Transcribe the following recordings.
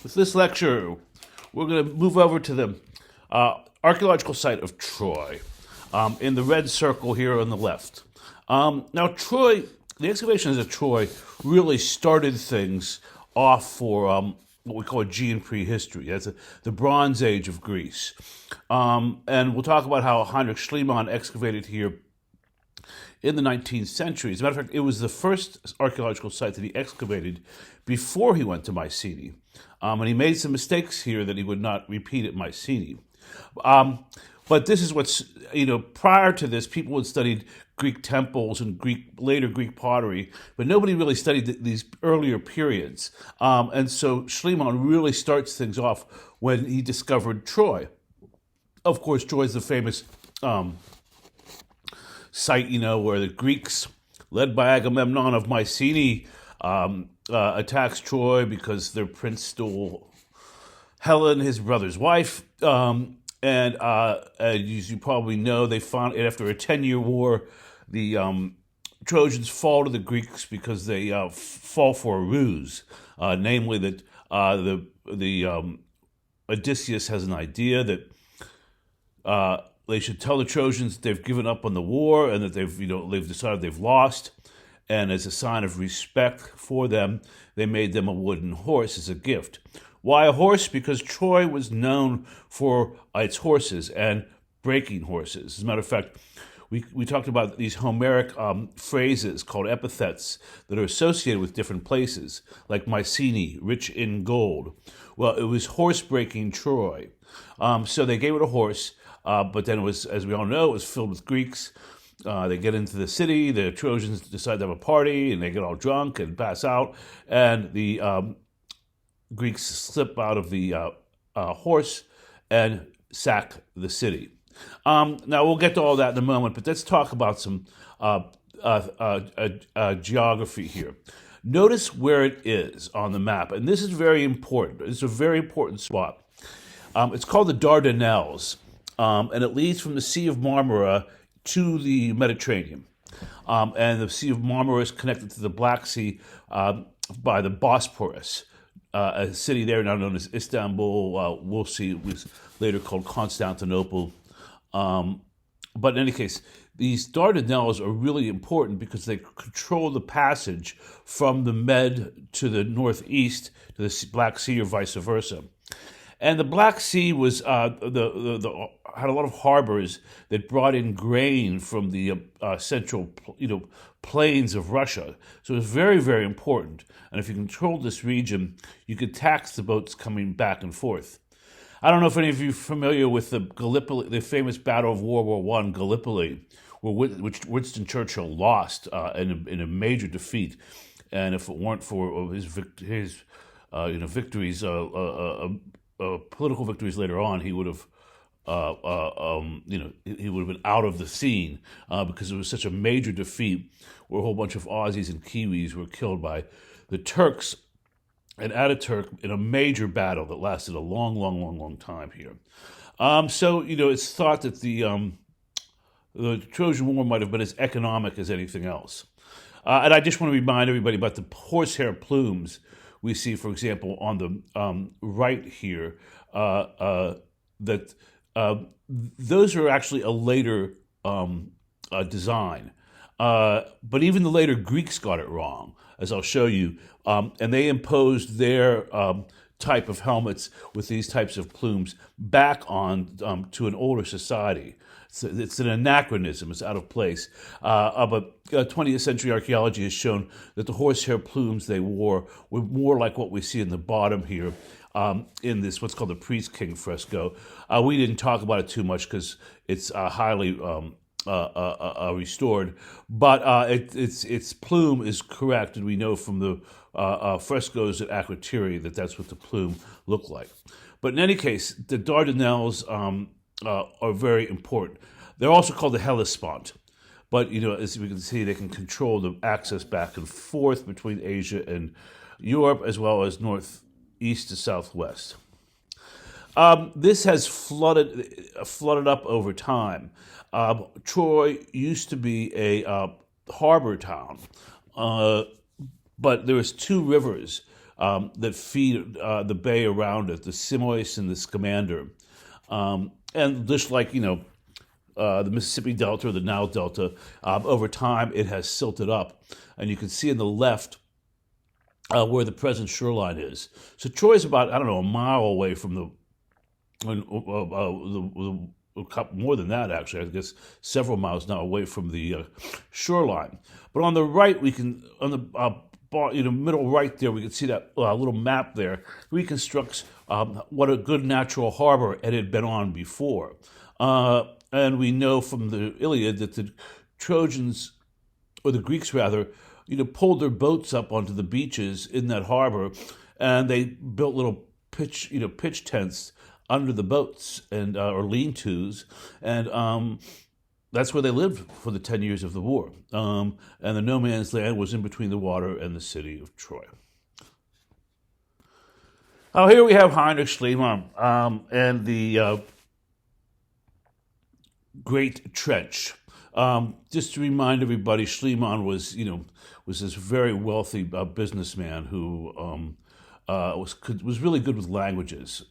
With this lecture, we're going to move over to the archaeological site of Troy, in the red circle here on the left. Now, Troy, the excavations of Troy really started things off for what we call Aegean prehistory. That's the Bronze Age of Greece. And we'll talk about how Heinrich Schliemann excavated here in the 19th century. As a matter of fact, it was the first archaeological site that he excavated before he went to Mycenae. And he made some mistakes here that he would not repeat at Mycenae. But this is what's, prior to this, people had studied Greek temples and later Greek pottery, but nobody really studied these earlier periods. And so Schliemann really starts things off when he discovered Troy. Of course, Troy is the famous site, where the Greeks, led by Agamemnon of Mycenae, attacks Troy because their prince stole Helen, his brother's wife. And as you probably know, they found after a 10-year war, the Trojans fall to the Greeks because they fall for a ruse, namely that the Odysseus has an idea that they should tell the Trojans that they've given up on the war and that they've decided they've lost. And as a sign of respect for them, they made them a wooden horse as a gift. Why a horse? Because Troy was known for its horses and breaking horses. As a matter of fact, we talked about these Homeric phrases called epithets that are associated with different places, like Mycenae, rich in gold. Well, it was horse-breaking Troy. So they gave it a horse, but then it was, as we all know, it was filled with Greeks. They get into the city, the Trojans decide to have a party, and they get all drunk and pass out, and the Greeks slip out of the horse and sack the city. Now, we'll get to all that in a moment, but let's talk about some geography here. Notice where it is on the map, and this is very important. It's a very important spot. It's called the Dardanelles, and it leads from the Sea of Marmara to the Mediterranean. And the Sea of Marmara is connected to the Black Sea by the Bosporus, a city there now known as Istanbul. We'll see it was later called Constantinople. But in any case, these Dardanelles are really important because they control the passage from the Med to the northeast to the Black Sea or vice versa. And the Black Sea was had a lot of harbors that brought in grain from the central, plains of Russia. So it was very, very important. And if you controlled this region, you could tax the boats coming back and forth. I don't know if any of you are familiar with the famous Battle of World War I, Gallipoli, which Winston Churchill lost in a major defeat. And if it weren't for his victories, political victories later on, he would have, he would have been out of the scene because it was such a major defeat where a whole bunch of Aussies and Kiwis were killed by the Turks and Ataturk in a major battle that lasted a long, long, long, long time here. So it's thought that the Trojan War might have been as economic as anything else. And I just want to remind everybody about the horsehair plumes we see, for example, on the right here, that those are actually a later design. But even the later Greeks got it wrong, as I'll show you, and they imposed their type of helmets with these types of plumes back on to an older society. It's an anachronism. It's out of place. But 20th century archaeology has shown that the horsehair plumes they wore were more like what we see in the bottom here in this what's called the Priest King fresco. We didn't talk about it too much because it's highly restored, but its plume is correct, and we know from the frescoes at Akrotiri that that's what the plume looked like. But in any case, the Dardanelles are very important. They're also called the Hellespont, but as we can see, they can control the access back and forth between Asia and Europe, as well as northeast to southwest. This has flooded up over time. Troy used to be a harbor town, but there was two rivers that feed the bay around it, the Simois and the Scamander. And just like, the Mississippi Delta or the Nile Delta, over time it has silted up. And you can see on the left where the present shoreline is. So Troy is about, I don't know, a mile away from more than that, actually. I guess several miles now away from the shoreline. But on the right, on the middle right there, we can see that little map there reconstructs what a good natural harbor it had been on before. And we know from the Iliad that the Trojans, or the Greeks rather, pulled their boats up onto the beaches in that harbor, and they built little pitch tents under the boats and or lean-tos, and that's where they lived for the 10 years of the war. And the no man's land was in between the water and the city of Troy. Here we have Heinrich Schliemann and the Great Trench. Just to remind everybody, Schliemann was this very wealthy businessman who was really good with languages,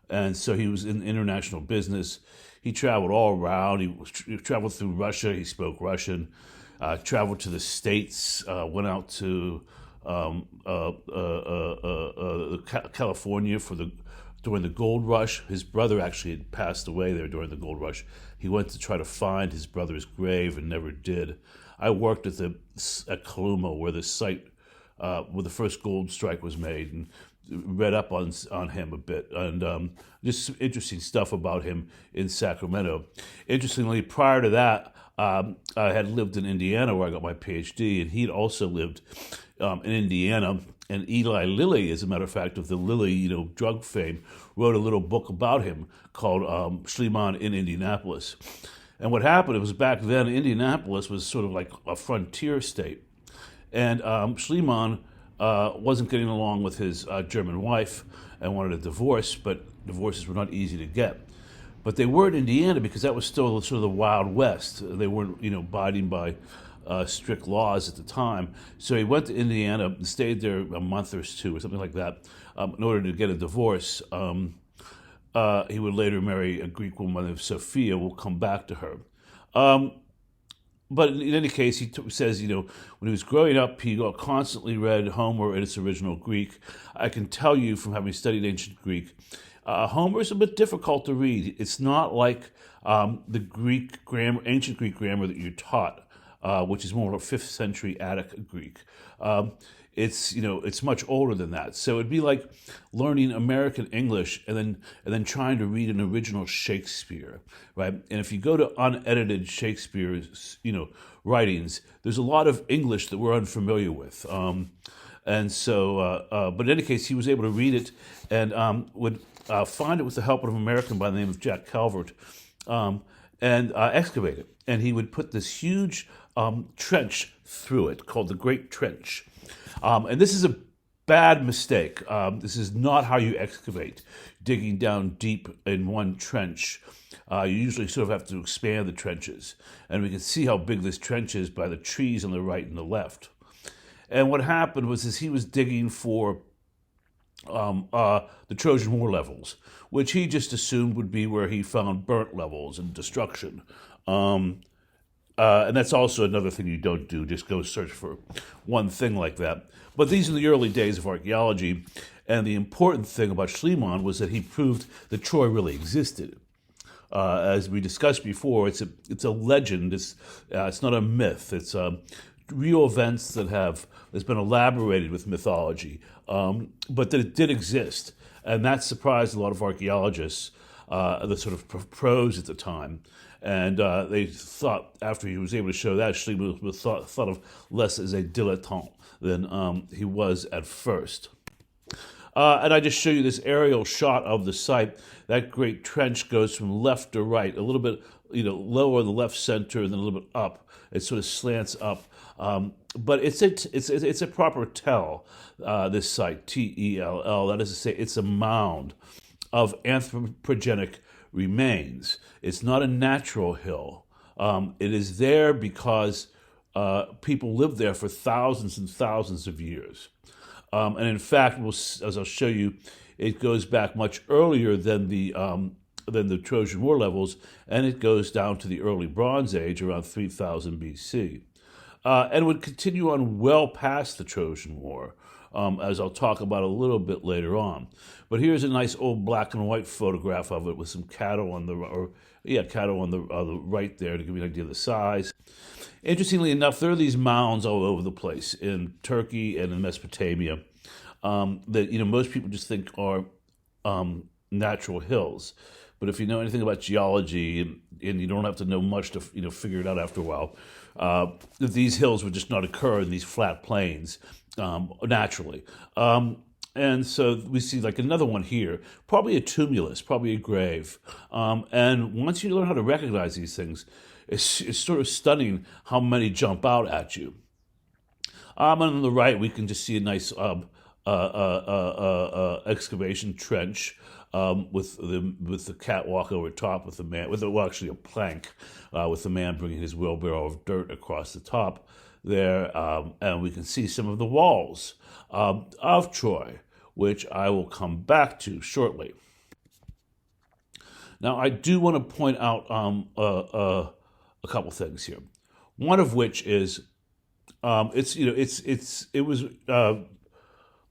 and so he was in international business. He traveled all around. He traveled through Russia. He spoke Russian. Traveled to the States. Went out to California during the gold rush. His brother actually had passed away there during the gold rush. He went to try to find his brother's grave and never did. I worked at Columa, where the site where the first gold strike was made, and read up on him a bit, and just some interesting stuff about him in Sacramento. Interestingly, prior to that, I had lived in Indiana where I got my PhD, and he'd also lived in Indiana. And Eli Lilly, as a matter of fact, of the Lilly, drug fame, wrote a little book about him called Schliemann in Indianapolis. And what happened, it was back then, Indianapolis was sort of like a frontier state. And Schliemann wasn't getting along with his German wife and wanted a divorce, but divorces were not easy to get. But they were in Indiana because that was still sort of the Wild West. They weren't, abiding by strict laws at the time. So he went to Indiana and stayed there a month or two or something like that in order to get a divorce. He would later marry a Greek woman named Sophia. We'll come back to her. But in any case, he says, when he was growing up, he constantly read Homer in its original Greek. I can tell you from having studied ancient Greek, Homer is a bit difficult to read. It's not like the Greek grammar, ancient Greek grammar that you're taught, which is more of a 5th century Attic Greek. It's much older than that. So it'd be like learning American English and then trying to read an original Shakespeare, right? And if you go to unedited Shakespeare's, writings, there's a lot of English that we're unfamiliar with. But in any case, he was able to read it and would find it with the help of an American by the name of Jack Calvert and excavate it. And he would put this huge trench through it called the Great Trench. And this is a bad mistake. This is not how you excavate, digging down deep in one trench. You usually sort of have to expand the trenches. And we can see how big this trench is by the trees on the right and the left. And what happened was he was digging for the Trojan War levels, which he just assumed would be where he found burnt levels and destruction. And that's also another thing you don't do, just go search for one thing like that. But these are the early days of archaeology, and the important thing about Schliemann was that he proved that Troy really existed. As we discussed before, it's a legend. It's not a myth. It's real events that's been elaborated with mythology, but that it did exist, and that surprised a lot of archaeologists, the sort of pros at the time. And they thought, after he was able to show that, Schliemann was thought of less as a dilettante than he was at first. And I just show you this aerial shot of the site. That great trench goes from left to right, a little bit lower in the left center, and then a little bit up. It sort of slants up. But it's a proper tell, this site, Tell. That is to say, it's a mound of anthropogenic remains. It's not a natural hill. It is there because people lived there for thousands and thousands of years. And in fact, as I'll show you, it goes back much earlier than the Trojan War levels, and it goes down to the early Bronze Age around 3000 BC, and would continue on well past the Trojan War, as I'll talk about a little bit later on. But here's a nice old black and white photograph of it with some cattle on the right there to give you an idea of the size. Interestingly enough, there are these mounds all over the place in Turkey and in Mesopotamia that most people just think are natural hills. But if you know anything about geology, and you don't have to know much to figure it out after a while, these hills would just not occur in these flat plains naturally. And so we see like another one here, probably a tumulus, probably a grave. And once you learn how to recognize these things, it's sort of stunning how many jump out at you. And on the right, we can just see a nice excavation trench with the catwalk over top with the man actually a plank with the man bringing his wheelbarrow of dirt across the top there, and we can see some of the walls of Troy, which I will come back to shortly. Now, I do want to point out a couple things here. One of which is it was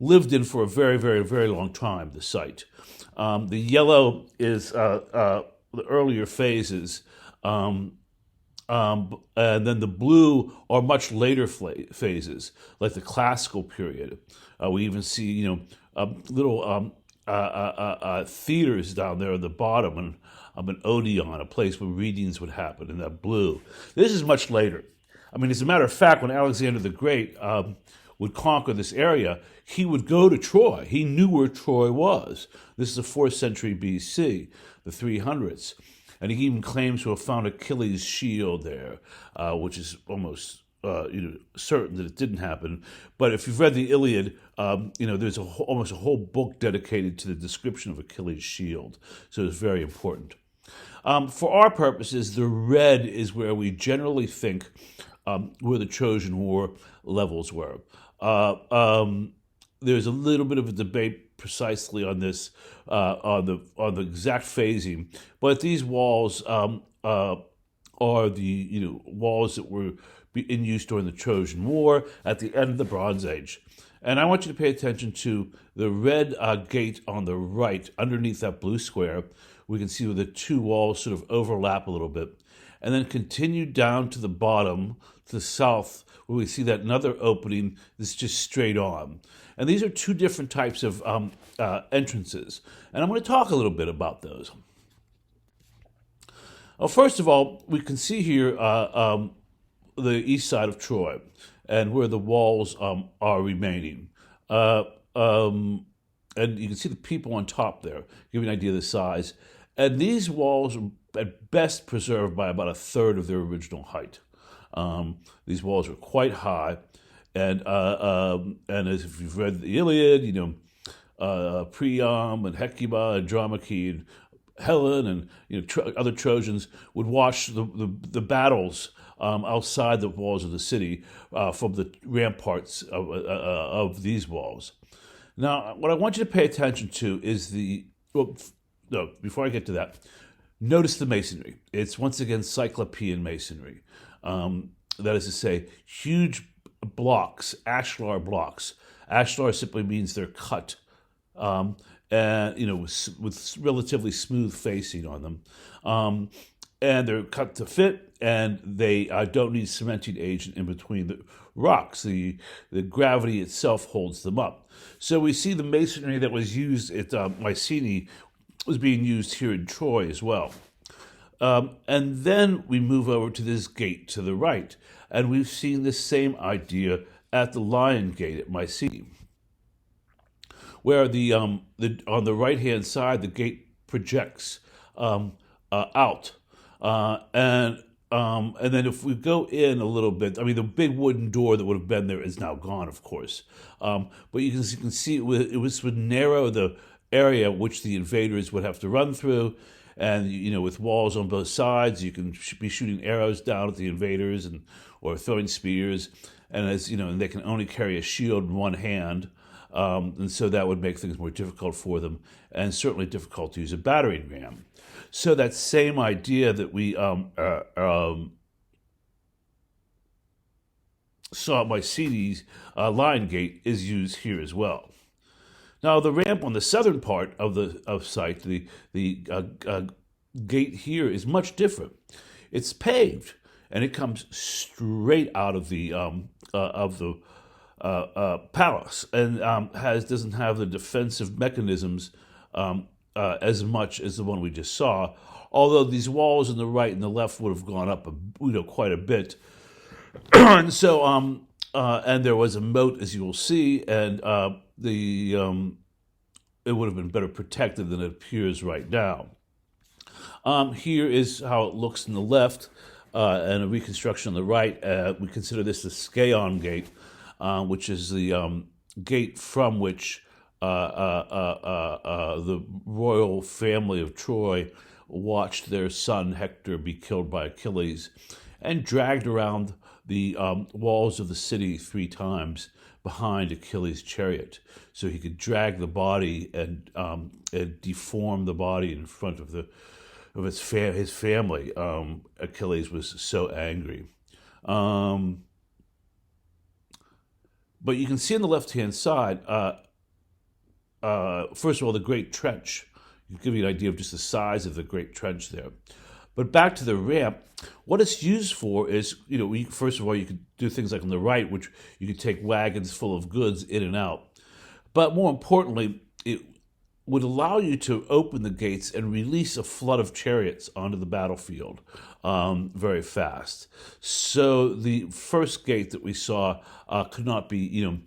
lived in for a very, very, very long time. The site. The yellow is the earlier phases, and then the blue are much later phases, like the classical period. We even see little theaters down there at the bottom, and an Odeon, a place where readings would happen in that blue. This is much later. I mean, as a matter of fact, when Alexander the Great would conquer this area, he would go to Troy. He knew where Troy was. This is the 4th century BC, the 300s. And he even claims to have found Achilles' shield there, which is almost certain that it didn't happen. But if you've read the Iliad, there's almost a whole book dedicated to the description of Achilles' shield. So it's very important. For our purposes, the red is where we generally think where the Trojan War levels were. There's a little bit of a debate precisely on this, on the exact phasing, but these walls are the walls that were in use during the Trojan War at the end of the Bronze Age. And I want you to pay attention to the red gate on the right, underneath that blue square. We can see where the two walls sort of overlap a little bit, and then continue down to the bottom, to the south, where we see that another opening that's just straight on. And these are two different types of entrances. And I'm going to talk a little bit about those. Well, first of all, we can see here the east side of Troy and where the walls are remaining. And you can see the people on top there, give you an idea of the size. And these walls are at best preserved by about a third of their original height. These walls are quite high, and as if you've read the Iliad, Priam and Hecuba and Andromache and Helen and other Trojans would watch the battles outside the walls of the city from the ramparts of these walls. Now, what I want you to pay attention to is before I get to that, notice the masonry. It's once again Cyclopean masonry. That is to say, huge blocks, ashlar blocks. Ashlar simply means they're cut, and with relatively smooth facing on them, and they're cut to fit, and they don't need cementing agent in between the rocks. The gravity itself holds them up. So we see the masonry that was used at Mycenae was being used here in Troy as well. And then we move over to this gate to the right, and we've seen the same idea at the Lion Gate at Mycenae, where the on the right hand side the gate projects out, and then if we go in a little bit, I mean the big wooden door that would have been there is now gone, of course, but you can see it would narrow the area which the invaders would have to run through. And with walls on both sides, you can be shooting arrows down at the invaders or throwing spears. And and they can only carry a shield in one hand, and so that would make things more difficult for them, and certainly difficult to use a battering ram. So that same idea that we saw at Mycenae's Lion Gate is used here as well. Now, the ramp on the southern part of the site, the gate here, is much different. It's paved, and it comes straight out of the palace, and doesn't have the defensive mechanisms as much as the one we just saw. Although these walls on the right and the left would have gone up, quite a bit, and so and there was a moat, as you will see, and it would have been better protected than it appears right now. Here is how it looks on the left, and a reconstruction on the right. We consider this the Scaeon Gate, which is the gate from which the royal family of Troy watched their son Hector be killed by Achilles, and dragged around the walls of the city 3 times behind Achilles' chariot, so he could drag the body and deform the body in front of his family. Achilles was so angry. But you can see on the left-hand side, first of all, the Great Trench. You give you an idea of just the size of the Great Trench there. But back to the ramp, what it's used for is, first of all, you could do things like on the right, which you could take wagons full of goods in and out. But more importantly, it would allow you to open the gates and release a flood of chariots onto the battlefield very fast. So the first gate that we saw could not be,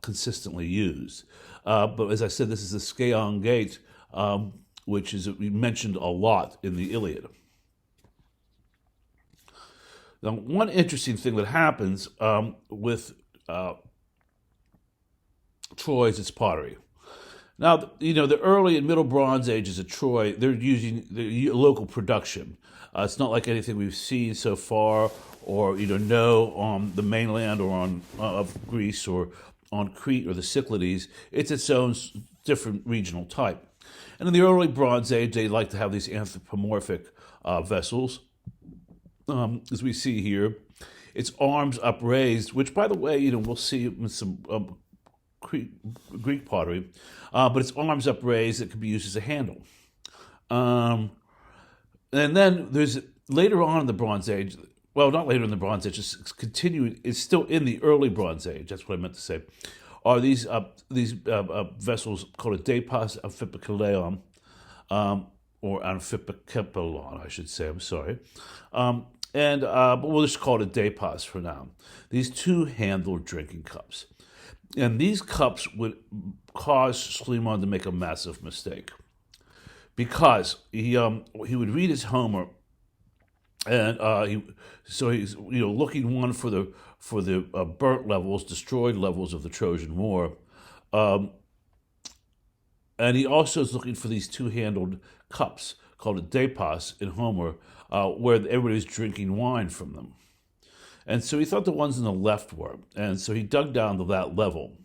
consistently used. But as I said, this is the Scaeon Gate, which is we mentioned a lot in the Iliad. Now, one interesting thing that happens with Troy is its pottery. Now, the early and middle Bronze Ages of Troy, they're using local production. It's not like anything we've seen so far, or know on the mainland or on of Greece or on Crete or the Cyclades. It's its own different regional type. And in the early Bronze Age, they like to have these anthropomorphic vessels, as we see here. Its arms upraised, which, by the way, we'll see in some Greek pottery, but its arms upraised that could be used as a handle. And then there's later on in the Bronze Age, well, not later in the Bronze Age, it's continuing. It's still in the early Bronze Age. That's what I meant to say. Are these vessels called a depas amphipykeleon, or amphipykepelon, I should say. I'm sorry. But we'll just call it a depas for now. These 2-handled drinking cups. And these cups would cause Schliemann to make a massive mistake, because he would read his Homer, and he's looking one for the burnt levels, destroyed levels of the Trojan War, and he also is looking for these 2-handled cups called a depas in Homer, where everybody's drinking wine from them. And so he thought the ones on the left were. And so he dug down to that level.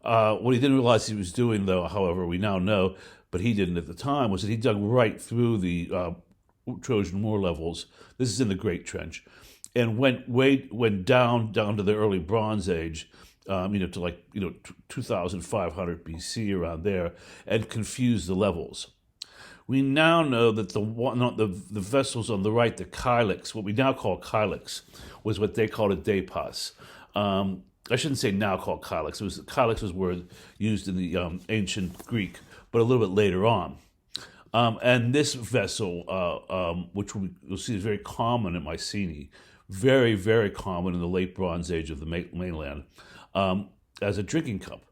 What he didn't realize he was doing, though, however, we now know, but he didn't at the time, was that he dug right through the Trojan War levels. This is in the Great Trench. And went down to the early Bronze Age, to 2,500 BC, around there, and confused the levels. We now know that the vessels on the right, the kylix, what we now call kylix, was what they called a depas. I shouldn't say now called kylix. Kylix was a word used in the ancient Greek, but a little bit later on. And this vessel, which you'll see is very common at Mycenae, very, very common in the late Bronze Age of the mainland, as a drinking cup.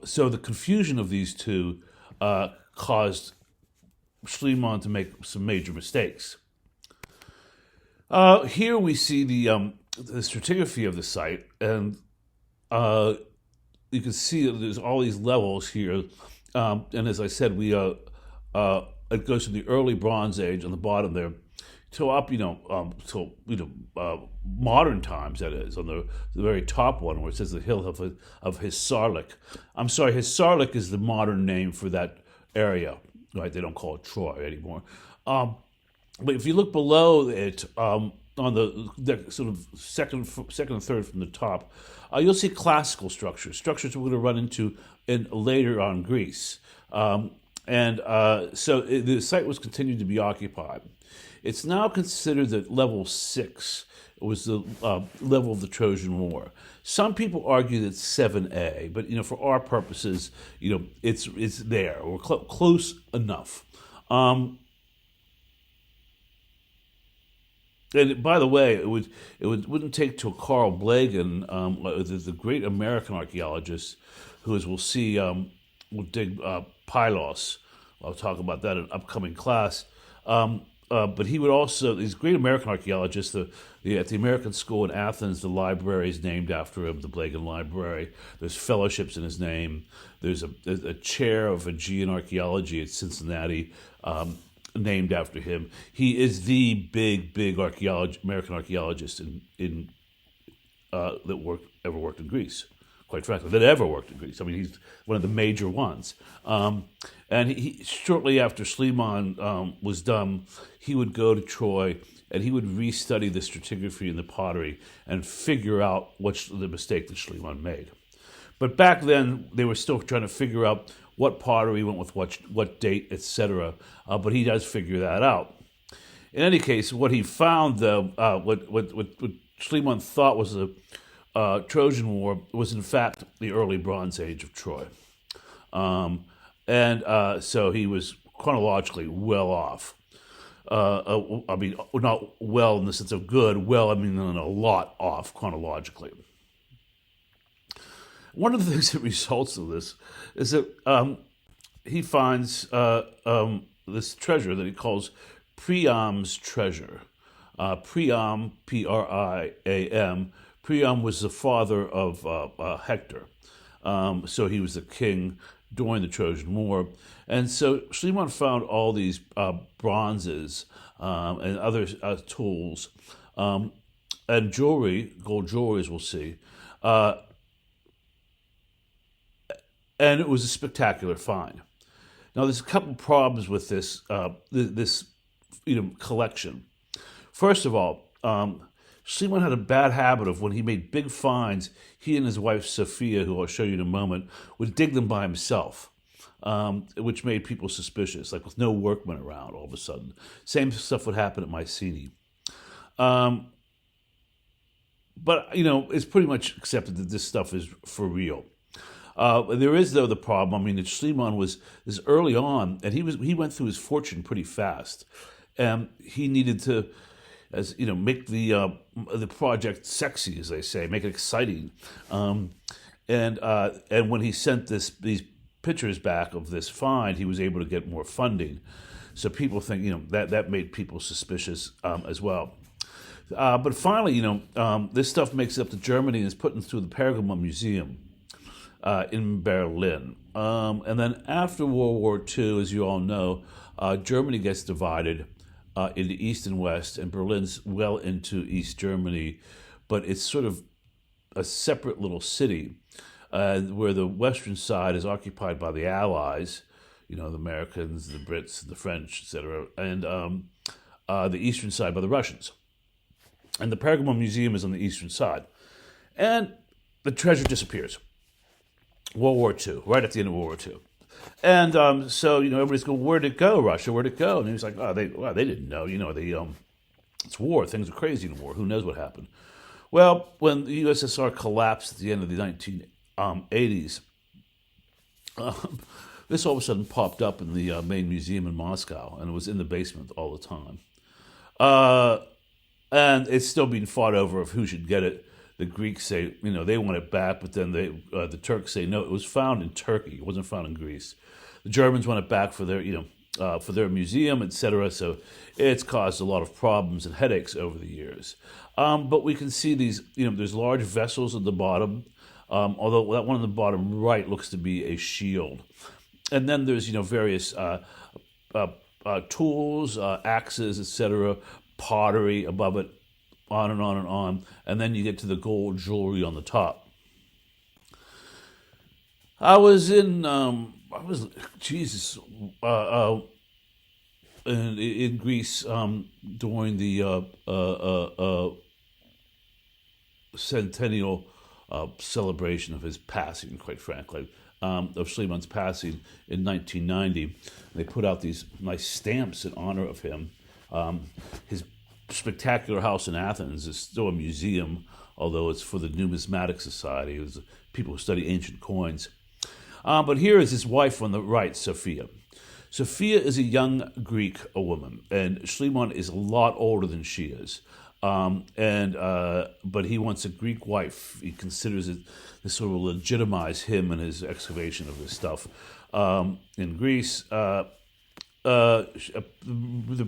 So the confusion of these two caused Schliemann to make some major mistakes. Here we see the stratigraphy of the site, and you can see that there's all these levels here. And as I said, it goes to the early Bronze Age on the bottom there. till up, till modern times. That is on the very top one where it says the hill of Hisarlik. I'm sorry, Hisarlik is the modern name for that area. Right? They don't call it Troy anymore. But if you look below it, on the sort of second and third from the top, you'll see classical structures we're going to run into in later on Greece. The site was continued to be occupied. It's now considered that level 6 was the level of the Trojan War. Some people argue that it's 7A, but for our purposes, it's there. We're close enough. And by the way, wouldn't take till Carl Blagan, the great American archaeologist, who, as we'll see, will dig Pylos. I'll talk about that in an upcoming class. But he would also, he's a great American archaeologist. At the American School in Athens, the library is named after him, the Blagan Library. There's fellowships in his name. There's a chair of Aegean archaeology at Cincinnati, named after him. He is the big American archaeologist that ever worked in Greece. Quite frankly, that ever worked in Greece. I mean, he's one of the major ones. And he shortly after Schliemann was done, he would go to Troy and he would restudy the stratigraphy and the pottery and figure out what's the mistake that Schliemann made. But back then, they were still trying to figure out what pottery went with what date, etc. But he does figure that out. In any case, what he found, though, what Schliemann thought was the Trojan War was in fact the early Bronze Age of Troy. So he was chronologically well off. I mean, not well in the sense of good, well, I mean, a lot off chronologically. One of the things that results of this is that he finds this treasure that he calls Priam's treasure. Priam, Priam. Priam was the father of Hector. So he was the king during the Trojan War. And so Schliemann found all these bronzes and other tools and jewelry, gold jewelry, as we'll see. And it was a spectacular find. Now, there's a couple problems with this collection. First of all, Schliemann had a bad habit of when he made big finds, he and his wife Sophia, who I'll show you in a moment, would dig them by himself, which made people suspicious, like with no workmen around all of a sudden. Same stuff would happen at Mycenae. But, it's pretty much accepted that this stuff is for real. There is, though, the problem. I mean, that Schliemann was early on, and he went through his fortune pretty fast, and he needed to, make the project sexy, as they say, make it exciting. And when he sent these pictures back of this find, he was able to get more funding. So people think, that made people suspicious as well. But finally, this stuff makes it up to Germany and is put into the Pergamon Museum in Berlin. And then after World War II, as you all know, Germany gets divided into East and West, and Berlin's well into East Germany, but it's sort of a separate little city where the western side is occupied by the Allies, the Americans, the Brits, the French, etc., and the eastern side by the Russians. And the Pergamon Museum is on the eastern side. And the treasure disappears. World War II, right at the end of World War II. And so, everybody's going, where'd it go, Russia? Where'd it go? And he's like, they didn't know. It's war. Things are crazy in war. Who knows what happened? Well, when the USSR collapsed at the end of the 1980s, this all of a sudden popped up in the main museum in Moscow, and it was in the basement all the time. And it's still being fought over of who should get it. The Greeks say, they want it back, but then the Turks say, no, it was found in Turkey. It wasn't found in Greece. The Germans want it back for their museum, etc. So it's caused a lot of problems and headaches over the years. But we can see these, there's large vessels at the bottom, although that one on the bottom right looks to be a shield. And then there's, various tools, axes, etc., pottery above it, on and on and on, and then you get to the gold jewelry on the top. I was in, Jesus, uh, uh, in Greece during the centennial celebration of his passing, quite frankly, of Schliemann's passing in 1990. They put out these nice stamps in honor of him. His spectacular house in Athens is still a museum, although it's for the Numismatic Society. It was people who study ancient coins. But here is his wife on the right, Sophia. Sophia is a young Greek, a woman, and Schliemann is a lot older than she is. But he wants a Greek wife. He considers it this sort of legitimize him and his excavation of this stuff in Greece. The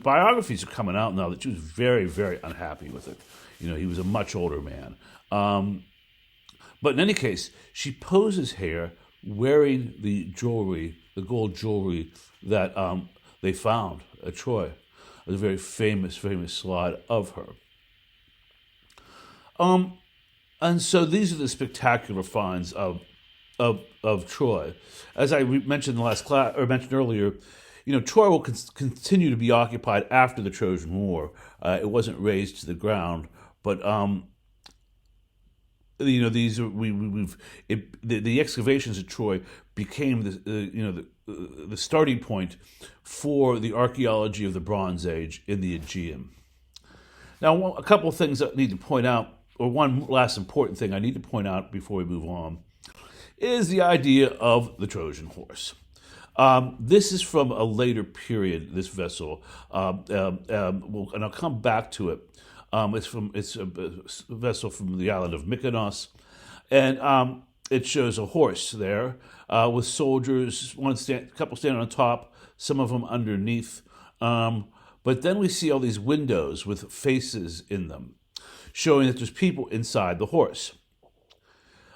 biographies are coming out now that she was very, very unhappy with it. He was a much older man. But in any case, she poses here wearing the jewelry, the gold jewelry that they found at Troy. There's a very famous slide of her. And so these are the spectacular finds of Troy. As I mentioned in the last class, or mentioned earlier, Troy will continue to be occupied after the Trojan War. It wasn't razed to the ground, but these are the excavations at Troy became the starting point for the archaeology of the Bronze Age in the Aegean. Now, a couple of things that I need to point out, or one last important thing I need to point out before we move on, is the idea of the Trojan horse. This is from a later period, this vessel, and I'll come back to it. It's a vessel from the island of Mykonos, and it shows a horse there with soldiers, a couple standing on top, some of them underneath. But then we see all these windows with faces in them, showing that there's people inside the horse.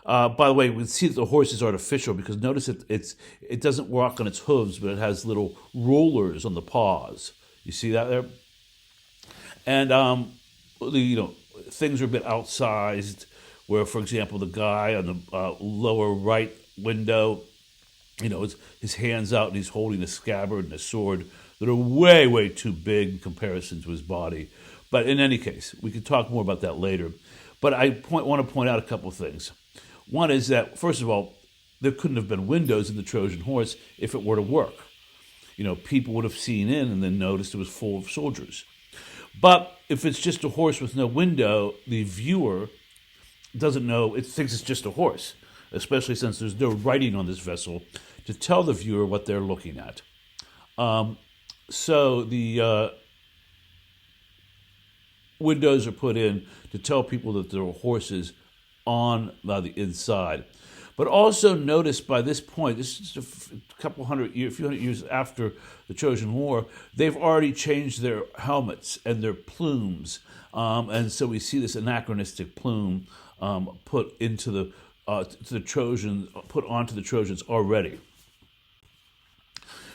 By the way, we see that the horse is artificial because notice it doesn't walk on its hooves, but it has little rollers on the paws. You see that there? And things are a bit outsized. Where, for example, the guy on the lower right window, his hands out and he's holding a scabbard and a sword that are way, way too big in comparison to his body. But in any case, we can talk more about that later. But I want to point out a couple of things. One is that, first of all, there couldn't have been windows in the Trojan horse if it were to work. People would have seen in and then noticed it was full of soldiers. But if it's just a horse with no window, the viewer doesn't know, it thinks it's just a horse, especially since there's no writing on this vessel to tell the viewer what they're looking at. So the windows are put in to tell people that there are horses on the inside. But also notice by this point, this is a few hundred years after the Trojan War, they've already changed their helmets and their plumes. And so we see this anachronistic plume put into the Trojans, put onto the Trojans already.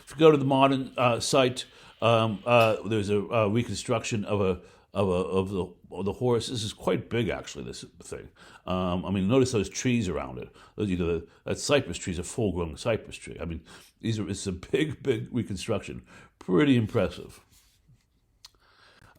If you go to the modern site, there's a reconstruction of the horse. This is quite big, actually. This thing. Notice those trees around it. That cypress tree is a full-grown cypress tree. It's a big reconstruction. Pretty impressive.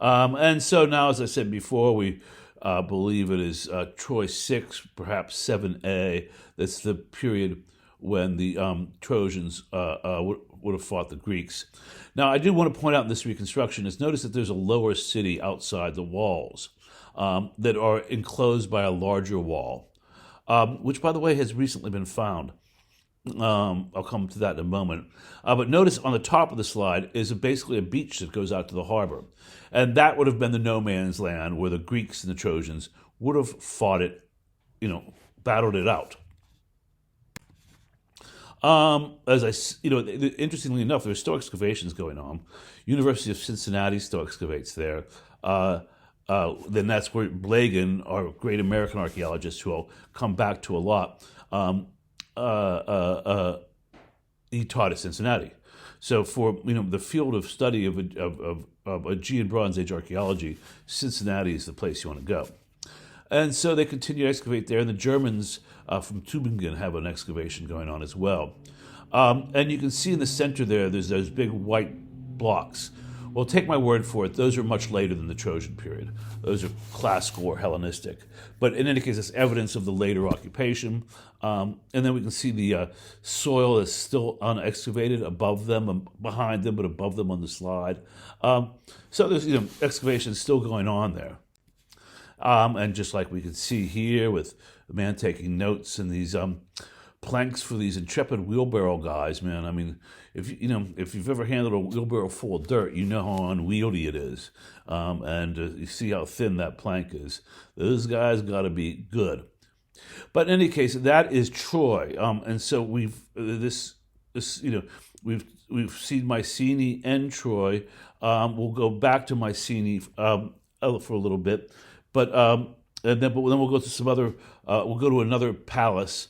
And so now, as I said before, we believe it is Troy 6, perhaps 7a. That's the period when the Trojans would have fought the Greeks. Now, I do want to point out in this reconstruction is notice that there's a lower city outside the walls that are enclosed by a larger wall, which, by the way, has recently been found. I'll come to that in a moment. But notice on the top of the slide is basically a beach that goes out to the harbor. And that would have been the no man's land where the Greeks and the Trojans would have fought it, battled it out. Interestingly enough, there's still excavations going on. University of Cincinnati still excavates there. Then that's where Blagan, our great American archaeologist, who I'll come back to a lot, he taught at Cincinnati. So for the field of study of Aegean Bronze Age archaeology, Cincinnati is the place you want to go. And so they continue to excavate there, and the Germans from Tübingen have an excavation going on as well. And you can see in the center there's those big white blocks. Well, take my word for it, those are much later than the Trojan period. Those are classical or Hellenistic. But in any case, it's evidence of the later occupation. And then we can see the soil is still unexcavated above them, behind them, but above them on the slide. So there's excavation still going on there. And just like we can see here with the man taking notes and these planks for these intrepid wheelbarrow guys, man. I mean, if you've ever handled a wheelbarrow full of dirt, you know how unwieldy it is, and you see how thin that plank is. Those guys got to be good. But in any case, that is Troy, and so we've seen Mycenae and Troy. We'll go back to Mycenae for a little bit, but then we'll go to some other. We'll go to another palace.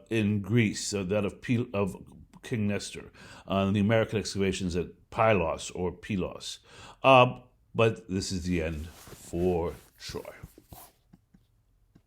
In Greece, that of King Nestor, the American excavations at Pylos or Pylos. But this is the end for Troy.